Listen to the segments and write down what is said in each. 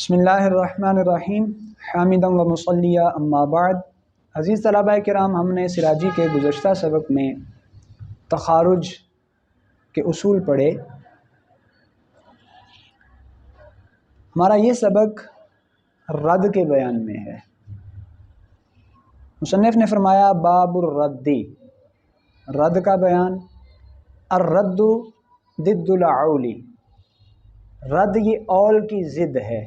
بسم اللہ الرحمن الرحیم حامدا و مصلیہ اما بعد۔ عزیز طلباء کرام، ہم نے سراجی کے گزشتہ سبق میں تخارج کے اصول پڑھے۔ ہمارا یہ سبق رد کے بیان میں ہے۔ مصنف نے فرمایا باب الردی، رد کا بیان۔ الرد ضد العولی، رد یہ اول کی ضد ہے۔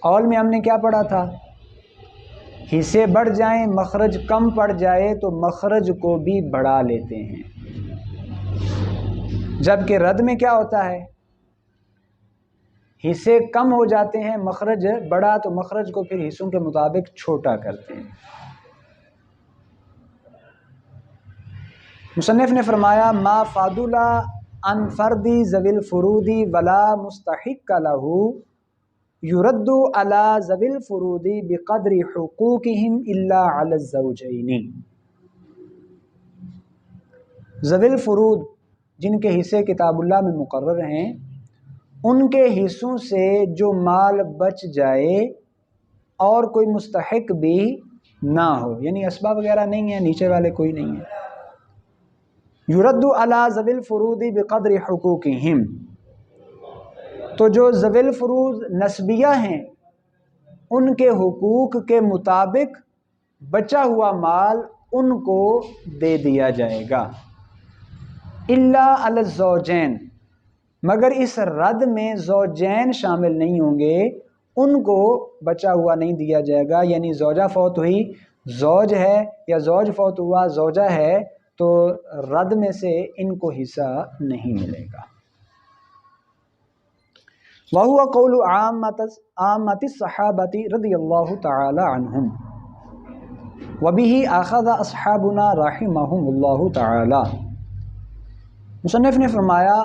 اول میں ہم نے کیا پڑھا تھا؟ حصے بڑھ جائیں مخرج کم پڑ جائے تو مخرج کو بھی بڑھا لیتے ہیں، جبکہ رد میں کیا ہوتا ہے؟ حصے کم ہو جاتے ہیں مخرج بڑا تو مخرج کو پھر حصوں کے مطابق چھوٹا کرتے ہیں۔ مصنف نے فرمایا ما فاضلا عن فردی ذوی الفروض ولا مستحق لہ یرد علی ذوی الفروض بقدر حقوقہم الا علی الزوجین۔ ذوی الفروض جن کے حصے کتاب اللہ میں مقرر ہیں، ان کے حصوں سے جو مال بچ جائے اور کوئی مستحق بھی نہ ہو، یعنی اسباب وغیرہ نہیں ہیں، نیچے والے کوئی نہیں ہے، یرد علی ذوی الفروض بقدر حقوقہم، تو جو ذوی الفروض نسبیہ ہیں ان کے حقوق کے مطابق بچا ہوا مال ان کو دے دیا جائے گا۔ الا علی الزوجین، مگر اس رد میں زوجین شامل نہیں ہوں گے، ان کو بچا ہوا نہیں دیا جائے گا، یعنی زوجہ فوت ہوئی، زوج ہے، یا زوج فوت ہوا زوجہ ہے، تو رد میں سے ان کو حصہ نہیں ملے گا۔ وَهُوَ قَوْلُ عَامَّةِ الصَّحَابَةِ رضی اللہ تعالی عنہم وَبِهِ أَخَذَ أَصْحَابُنَا رَحِمَهُمُ اللَّهُ تعالی۔ مصنف نے فرمایا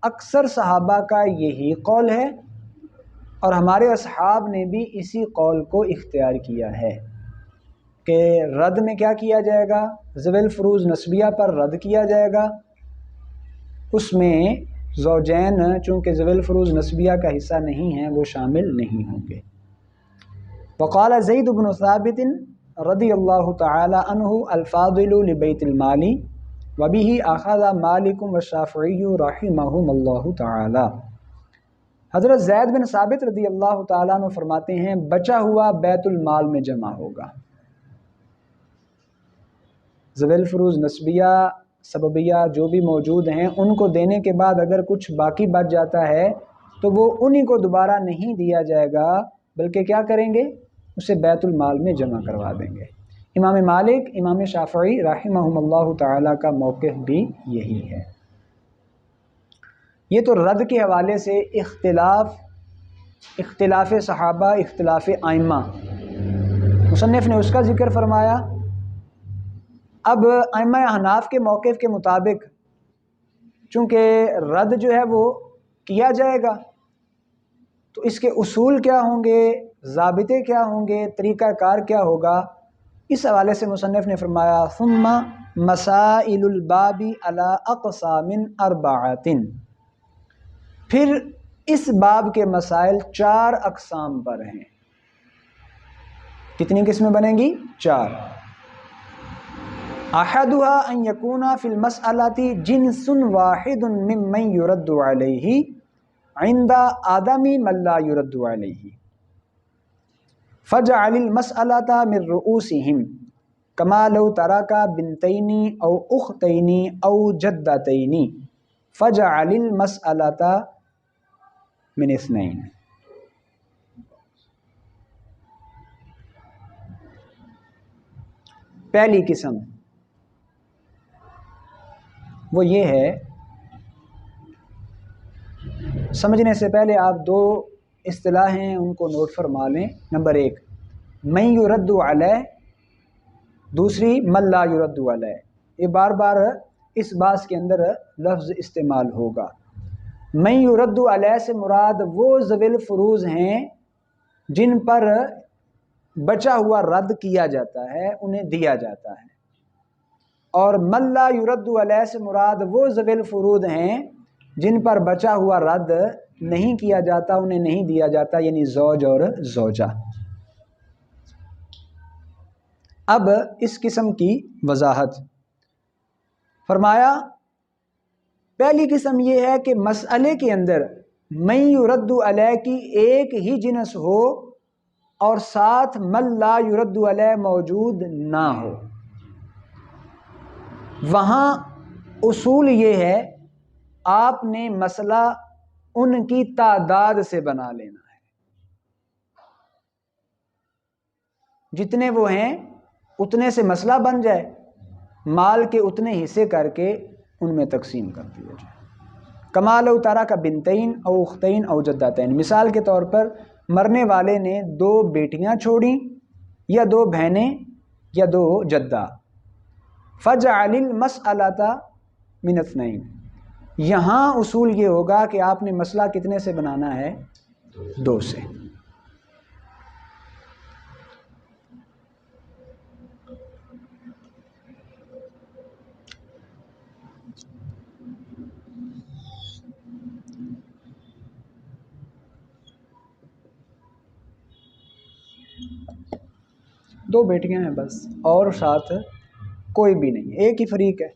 اکثر صحابہ کا یہی قول ہے اور ہمارے اصحاب نے بھی اسی قول کو اختیار کیا ہے کہ رد میں کیا کیا جائے گا؟ ذوی الفروض نسبیہ پر رد کیا جائے گا، اس میں زوجین چونکہ ذوی الفروض نسبیہ کا حصہ نہیں ہیں وہ شامل نہیں ہوں گے۔ وقال زید بن ثابت رضی اللہ تعالی عنہ الفاضل لبیت المال وبه اخذ مالک والشافعی رحمہم اللہ تعالی۔ حضرت زید بن ثابت رضی اللہ تعالیٰ عنہ فرماتے ہیں بچا ہوا بیت المال میں جمع ہوگا۔ ذوی الفروض نسبیہ سببیہ جو بھی موجود ہیں ان کو دینے کے بعد اگر کچھ باقی بچ جاتا ہے تو وہ انہی کو دوبارہ نہیں دیا جائے گا، بلکہ کیا کریں گے؟ اسے بیت المال میں جمع کروا دیں گے۔ امام مالک، امام شافعی رحمہم اللہ تعالیٰ کا موقف بھی یہی ہے۔ یہ تو رد کے حوالے سے اختلاف صحابہ، اختلاف ائمہ، مصنف نے اس کا ذکر فرمایا۔ اب ائمہ احناف کے موقف کے مطابق چونکہ رد جو ہے وہ کیا جائے گا تو اس کے اصول کیا ہوں گے، ضابطے کیا ہوں گے، طریقہ کار کیا ہوگا، اس حوالے سے مصنف نے فرمایا ثم مسائل الباب علی اقسام اربعۃ، پھر اس باب کے مسائل 4 اقسام پر ہیں۔ کتنی قسمیں بنیں گی؟ 4۔ احدها ان یکون فی المسألۃ جنس واحد ممن یرد علیہ عند آدم من لا یرد علیہ فجعل المسألۃ من رؤوسہم کما لو ترک بنتین او اختین او جدتین فجعل المسألۃ من اثنین۔ پہلی قسم وہ یہ ہے، سمجھنے سے پہلے آپ 2 اصطلاحیں ان کو نوٹ فرما لیں۔ نمبر 1 من یرد علیہ، دوسری من لا یرد علیہ۔ یہ بار بار اس باس کے اندر لفظ استعمال ہوگا۔ من یرد علیہ سے مراد وہ ذوی الفروض ہیں جن پر بچا ہوا رد کیا جاتا ہے، انہیں دیا جاتا ہے، اور من لا یرد علیہ سے مراد وہ ذوی الفروض ہیں جن پر بچا ہوا رد نہیں کیا جاتا، انہیں نہیں دیا جاتا، یعنی زوج اور زوجہ۔ اب اس قسم کی وضاحت فرمایا، پہلی قسم یہ ہے کہ مسئلے کے اندر من یرد علیہ کی ایک ہی جنس ہو اور ساتھ من لا یرد علیہ موجود نہ ہو۔ وہاں اصول یہ ہے آپ نے مسئلہ ان کی تعداد سے بنا لینا ہے، جتنے وہ ہیں اتنے سے مسئلہ بن جائے، مال کے اتنے حصے کر کے ان میں تقسیم کر دیا جائے۔ کما لو ترک بنتین او اختین او جدتین، مثال کے طور پر مرنے والے نے 2 بیٹیاں چھوڑیں یا 2 بہنیں یا 2 جدہ، فجعل المسألۃ من اثنین، یہاں اصول یہ ہوگا کہ آپ نے مسئلہ کتنے سے بنانا ہے؟ 2 سے۔ دو بیٹیاں ہیں بس، اور ساتھ کوئی بھی نہیں، ایک ہی فریق ہے۔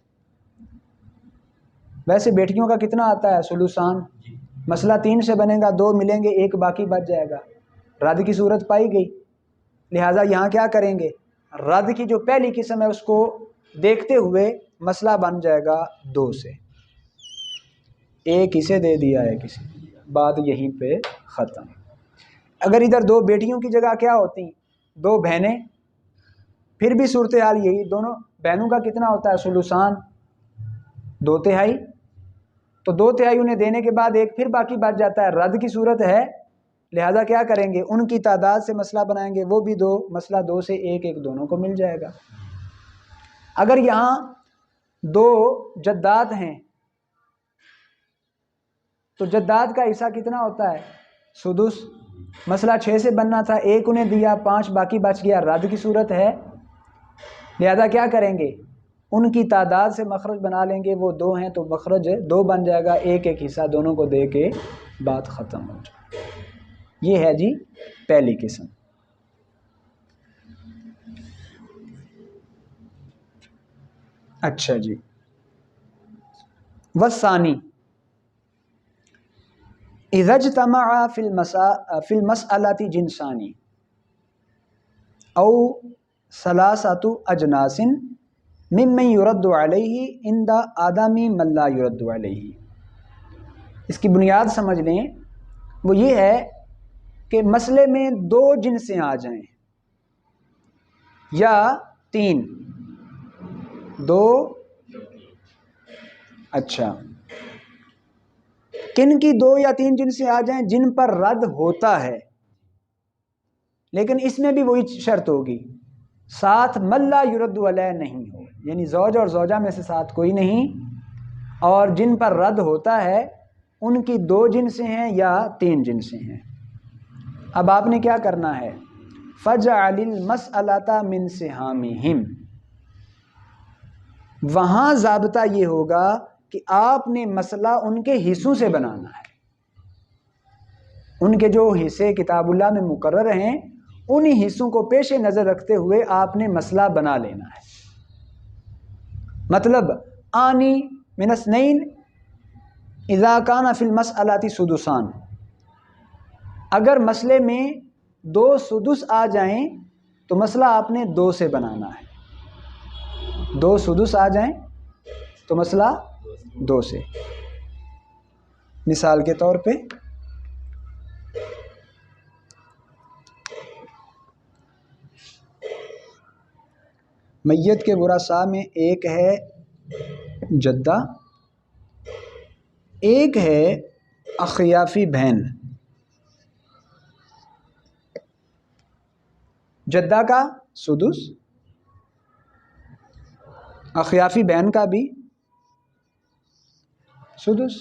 ویسے بیٹیوں کا کتنا آتا ہے؟ ثلثان۔ مسئلہ 3 سے بنے گا، 2 ملیں گے، 1 باقی بچ جائے گا، رد کی صورت پائی گئی۔ لہٰذا یہاں کیا کریں گے؟ رد کی جو پہلی قسم ہے اس کو دیکھتے ہوئے مسئلہ بن جائے گا 2 سے، ایک اسے دے دیا ہے کسی، بات یہیں پہ ختم۔ اگر ادھر 2 بیٹیوں کی جگہ کیا ہوتی؟ 2 بہنیں، پھر بھی صورتحال یہی، دونوں بہنوں کا کتنا ہوتا ہے؟ ثلثان، 2/3، تو 2/3 انہیں دینے کے بعد 1 پھر باقی بچ جاتا ہے، رد کی صورت ہے۔ لہذا کیا کریں گے؟ ان کی تعداد سے مسئلہ بنائیں گے، وہ بھی 2، مسئلہ 2 سے 1 دونوں کو مل جائے گا۔ اگر یہاں 2 جدات ہیں تو جدات کا حصہ کتنا ہوتا ہے؟ سدس۔ مسئلہ 6 سے بننا تھا، 1 انہیں دیا، 5 باقی بچ گیا، رد کی صورت ہے۔ لہذا کیا کریں گے؟ ان کی تعداد سے مخرج بنا لیں گے، وہ 2 ہیں تو مخرج 2 بن جائے گا، 1 حصہ دونوں کو دے کے بات ختم ہو جائے۔ یہ ہے جی پہلی قسم۔ اچھا جی، والثانی اذا اجتمع فی المسألة جنسانی او ثلاثة اجناس ممن يرد علیہ عند عدم من لا يرد علیہ۔ اس کی بنیاد سمجھ لیں، وہ یہ ہے کہ مسئلے میں 2 جنسیں آ جائیں یا 3، 2، اچھا کن کی 2 یا 3 جنسیں آ جائیں؟ جن پر رد ہوتا ہے، لیکن اس میں بھی وہی شرط ہوگی، ساتھ من لا یرد علیہ نہیں ہو، یعنی زوج اور زوجہ میں سے ساتھ کوئی نہیں، اور جن پر رد ہوتا ہے ان کی 2 جنسیں ہیں یا 3 جنسیں ہیں۔ اب آپ نے کیا کرنا ہے؟ فَجْعَلِ الْمَسْأَلَةَ مِنْ سِهَامِهِمْ، وہاں ضابطہ یہ ہوگا کہ آپ نے مسئلہ ان کے حصوں سے بنانا ہے، ان کے جو حصے کتاب اللہ میں مقرر ہیں انہی حصوں کو پیش نظر رکھتے ہوئے آپ نے مسئلہ بنا لینا ہے۔ مطلب آنی من اثنین اذا کان فی المسألۃ سدسان، اگر مسئلے میں 2 سدس آ جائیں تو مسئلہ آپ نے 2 سے بنانا ہے، 2 سدس آ جائیں تو مسئلہ 2 سے۔ مثال کے طور پہ میت کے ورثاء میں ایک ہے جدہ، ایک ہے اخیافی بہن۔ جدہ کا سدس، اخیافی بہن کا بھی سدس۔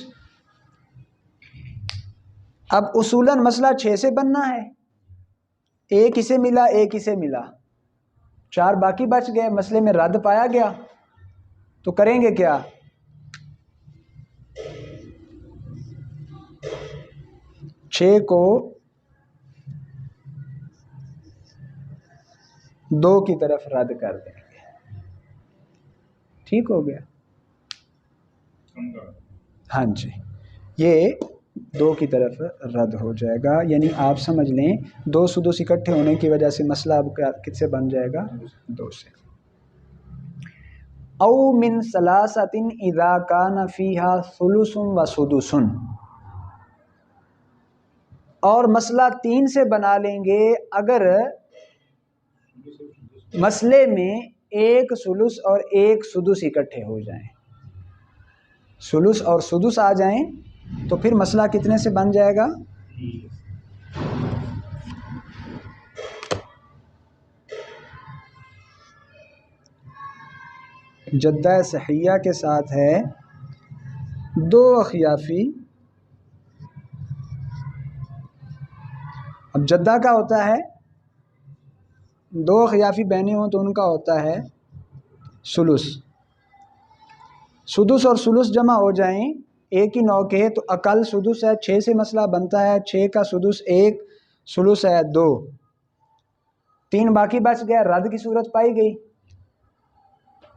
اب اصولاً مسئلہ 6 سے بننا ہے، 1 اسے ملا، 1 اسے ملا، 4 باقی بچ گئے، مسئلے میں رد پایا گیا، تو کریں گے کیا؟ 6 کو 2 کی طرف رد کر دیں گے. ٹھیک ہو گیا؟ ہاں جی، یہ 2 کی طرف رد ہو جائے گا. یعنی آپ سمجھ لیں 2 سدس اکٹھے ہونے کی وجہ سے مسئلہ اب کس سے بن جائے گا؟ 2 سے. او من ثلاثۃ اذا کان فیہا ثلث و سدس، اور مسئلہ 3 سے بنا لیں گے اگر مسئلے میں 1 ثلث اور 1 سدس اکٹھے ہو جائیں. ثلث اور سدس آ جائیں تو پھر مسئلہ کتنے سے بن جائے گا؟ جدہ صحیحہ کے ساتھ ہے 2 اخیافی. اب جدہ کا ہوتا ہے 2 اخیافی بہنیں ہوں تو ان کا ہوتا ہے ثلث. سدس اور ثلث جمع ہو جائیں ایک ہی 9 کے تو اقل سدس ہے 6 سے مسئلہ بنتا ہے. 6 کا سدس 1، ثلث ہے 2، 3 باقی بچ گیا، رد کی صورت پائی گئی.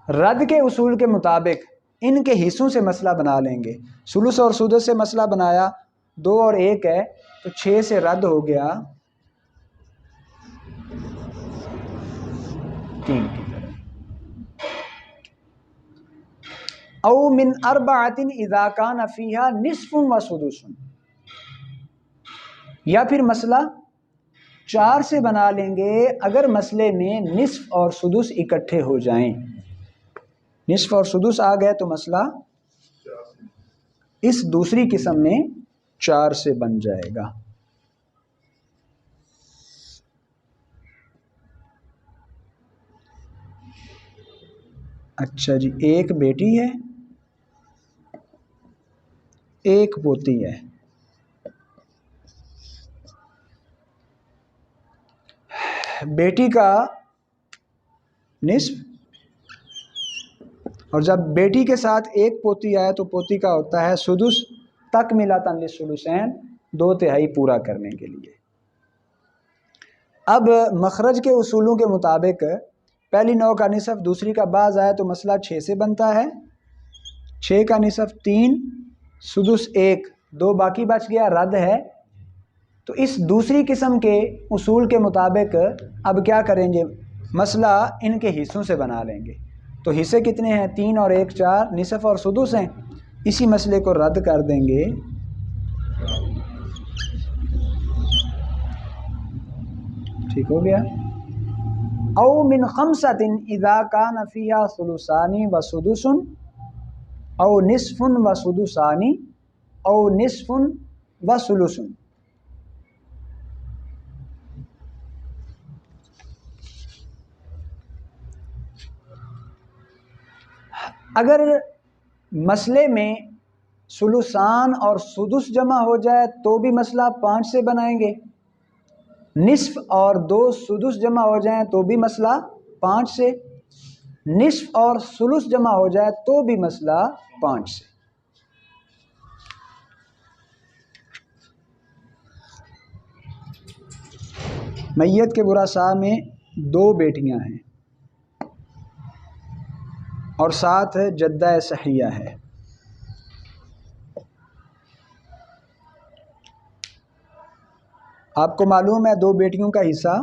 رد کے اصول کے مطابق ان کے حصوں سے مسئلہ بنا لیں گے. ثلث اور سدس سے مسئلہ بنایا، 2 اور 1 ہے تو 6 سے رد ہو گیا 3 کی طرف. او من اربعۃ اذا کان فیہا نصف و سدس، یا پھر مسئلہ 4 سے بنا لیں گے اگر مسئلے میں نصف اور سدس اکٹھے ہو جائیں. نصف اور سدس آ گئے تو مسئلہ اس دوسری قسم میں 4 سے بن جائے گا. اچھا جی، 1 بیٹی ہے 1 پوتی ہے. بیٹی کا نصف، اور جب بیٹی کے ساتھ 1 پوتی آئے تو پوتی کا ہوتا ہے سدس تکملۃ للثلثین، 2/3 پورا کرنے کے لیے. اب مخرج کے اصولوں کے مطابق پہلی 9 کا نصف دوسری کا بعض آئے تو مسئلہ 6 سے بنتا ہے. 6 کا نصف 3، سدس 1، 2 باقی بچ گیا، رد ہے. تو اس دوسری قسم کے اصول کے مطابق اب کیا کریں گے؟ مسئلہ ان کے حصوں سے بنا لیں گے. تو حصے کتنے ہیں؟ 3 اور 1 4، نصف اور سدس ہیں. اسی مسئلے کو رد کر دیں گے. ٹھیک ہو گیا؟ او من خمسۃ اذا کان فیہا ثلثان و سدس، او نصف و سدسان، او نصف و ثلث. اگر مسئلے میں ثلثان اور سدس جمع ہو جائے تو بھی مسئلہ 5 سے بنائیں گے. نصف اور 2 سدس جمع ہو جائیں تو بھی مسئلہ 5 سے. نصف اور ثلث جمع ہو جائے تو بھی مسئلہ 5 سے. میت کے ورثاء میں 2 بیٹیاں ہیں اور ساتھ جدہ صحیحہ ہے. آپ کو معلوم ہے 2 بیٹیوں کا حصہ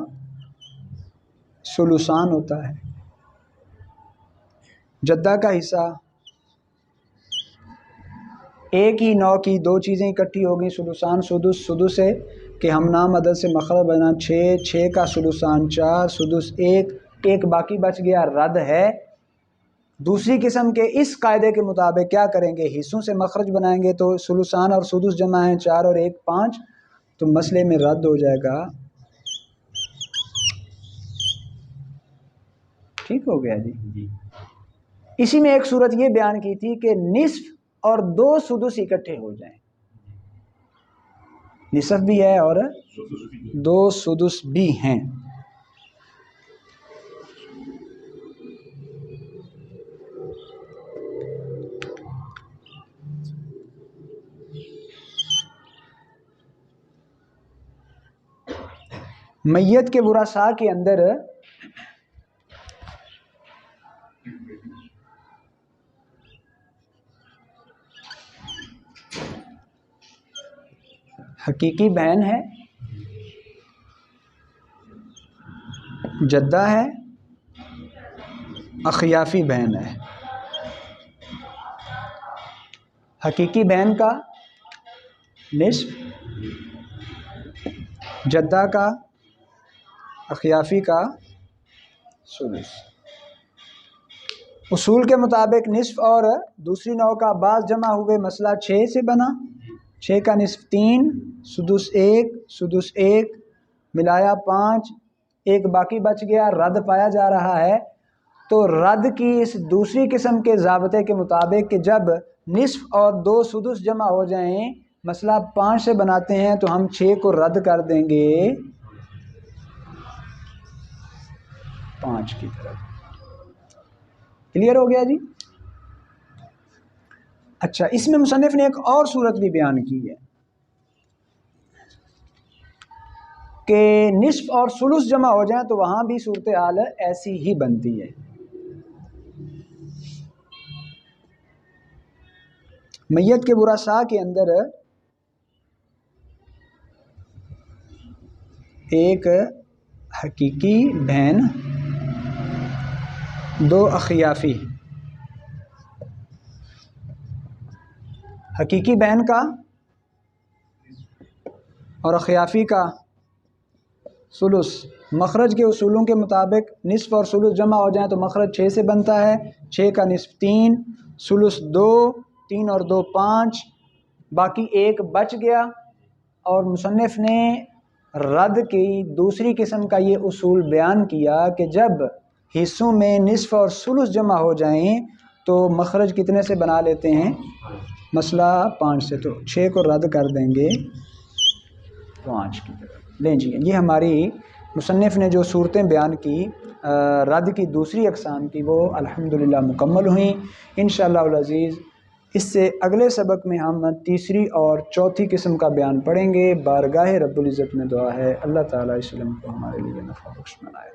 ثلثان ہوتا ہے. جدہ کا حصہ 1 ہی 9 کی 2 چیزیں اکٹھی ہو گئیں، ثلثان سدس. سدس ہے کہ ہم نام عدد سے مخرج بنا 6، 6 کا ثلثان 4، سدس 1، 1 باقی بچ گیا، رد ہے. دوسری قسم کے اس قاعدے کے مطابق کیا کریں گے؟ حصوں سے مخرج بنائیں گے تو ثلثان اور سدس جمع ہیں 4 اور 1 5، تو مسئلے میں رد ہو جائے گا. ٹھیک ہو گیا جی؟ اسی میں ایک صورت یہ بیان کی تھی کہ نصف اور 2 سدس اکٹھے ہو جائیں. نصف بھی ہے اور 2 سدس بھی ہیں. میت کے ورثاء کے اندر حقیقی بہن ہے، جدہ ہے، اخیافی بہن ہے۔ حقیقی بہن کا نصف، جدہ کا، اخیافی کا سدس۔ اصول کے مطابق نصف اور دوسری نوع کا بعض جمع ہوئے، مسئلہ 6 سے بنا، 6 کا نصف 3، سدس 1، سدس 1 ملایا 5، ایک باقی بچ گیا، رد پایا جا رہا ہے۔ تو رد کی اس دوسری قسم کے ضابطے کے مطابق کہ جب نصف اور 2 سدس جمع ہو جائیں، مسئلہ 5 سے بناتے ہیں، تو ہم 6 کو رد کر دیں گے 5 کی طرف۔ کلیئر ہو گیا جی؟ اچھا، اس میں مصنف نے ایک اور صورت بھی بیان کی ہے کہ نصف اور ثلث جمع ہو جائیں تو وہاں بھی صورتحال ایسی ہی بنتی ہے۔ میت کے ورثاء کے اندر ایک حقیقی بہن، 2 اخیافی۔ حقیقی بہن کا اور اخیافی کا ثلث، مخرج کے اصولوں کے مطابق نصف اور ثلث جمع ہو جائیں تو مخرج 6 سے بنتا ہے۔ 6 کا نصف 3، ثلث 2، 3 اور 2 5، باقی ایک بچ گیا۔ اور مصنف نے رد کی دوسری قسم کا یہ اصول بیان کیا کہ جب حصوں میں نصف اور ثلث جمع ہو جائیں تو مخرج کتنے سے بنا لیتے ہیں؟ مسئلہ 5 سے۔ تو 6 کو رد کر دیں گے 5 کی طرف۔ لیں جی، یہ ہماری مصنف نے جو صورتیں بیان کی رد کی دوسری اقسام کی، وہ الحمدللہ مکمل ہوئیں انشاءاللہ العزیز۔ اس سے اگلے سبق میں ہم تیسری اور چوتھی قسم کا بیان پڑھیں گے۔ بارگاہ رب العزت میں دعا ہے اللہ تعالیٰ اس علم کو ہمارے لیے نفع بخش بنائے۔